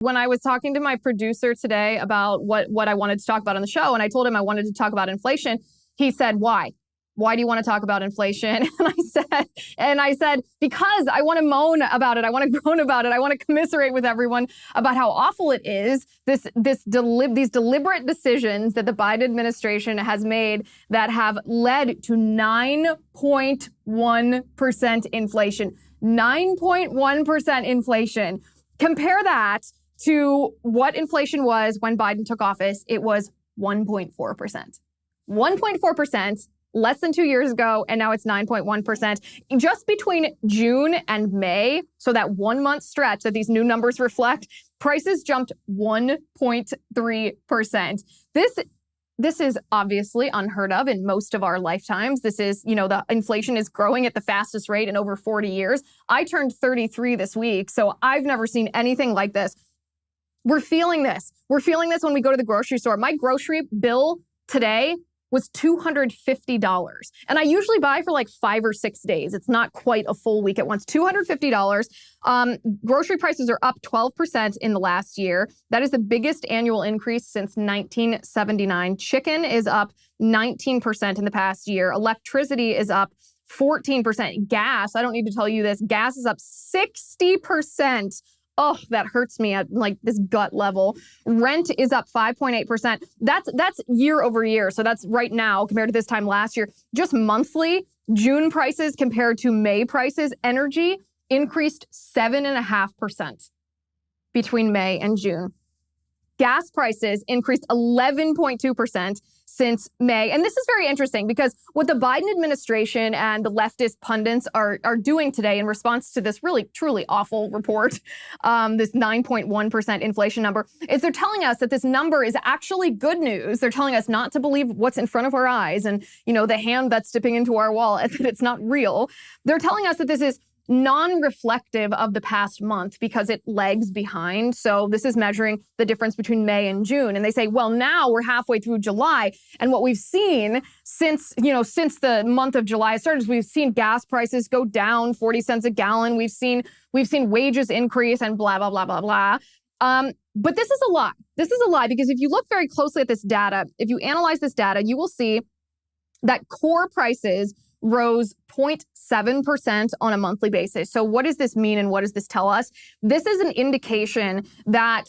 When I was talking to my producer today about what I wanted to talk about on the show, and I told him I wanted to talk about inflation, he said, why? Why do you want to talk about inflation? And I said, because I want to moan about it. I want to groan about it. I want to commiserate with everyone about how awful it is. These deliberate decisions that the Biden administration has made that have led to 9.1% inflation. 9.1% inflation. Compare that to what inflation was when Biden took office. It was 1.4%. 1.4%. Less than 2 years ago, and now it's 9.1%. Just between June and May, so that 1 month stretch that these new numbers reflect, prices jumped 1.3%. This is obviously unheard of in most of our lifetimes. This is, the inflation is growing at the fastest rate in over 40 years. I turned 33 this week, so I've never seen anything like this. We're feeling this. We're feeling this when we go to the grocery store. My grocery bill today was $250. And I usually buy for like 5 or 6 days. It's not quite a full week at once. $250. Grocery prices are up 12% in the last year. That is the biggest annual increase since 1979. Chicken is up 19% in the past year. Electricity is up 14%. Gas, I don't need to tell you this, gas is up 60%. Oh, that hurts me at like this gut level. Rent is up 5.8%. That's year over year. So that's right now compared to this time last year. Just monthly, June prices compared to May prices, energy increased 7.5% between May and June. Gas prices increased 11.2% since May. And this is very interesting because what the Biden administration and the leftist pundits are doing today in response to this really, truly awful report, this 9.1% inflation number, is they're telling us that this number is actually good news. They're telling us not to believe what's in front of our eyes and, the hand that's dipping into our wallet, that it's not real. They're telling us that this is non-reflective of the past month because it lags behind. So this is measuring the difference between May and June. And they say, well, now we're halfway through July. And what we've seen since the month of July started, we've seen gas prices go down 40 cents a gallon. We've seen wages increase and blah, blah, blah, blah, blah. But this is a lie. This is a lie because if you look very closely at this data, if you analyze this data, you will see that core prices rose 0.7% on a monthly basis. So what does this mean and what does this tell us? This is an indication that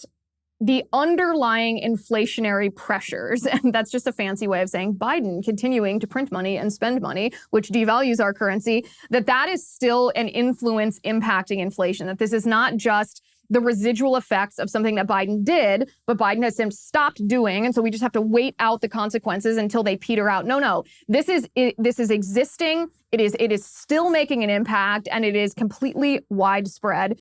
the underlying inflationary pressures, and that's just a fancy way of saying Biden continuing to print money and spend money, which devalues our currency, that is still an influence impacting inflation, that this is not just the residual effects of something that Biden did, but Biden has since stopped doing. And so we just have to wait out the consequences until they peter out. No, this is existing. It is still making an impact, and it is completely widespread.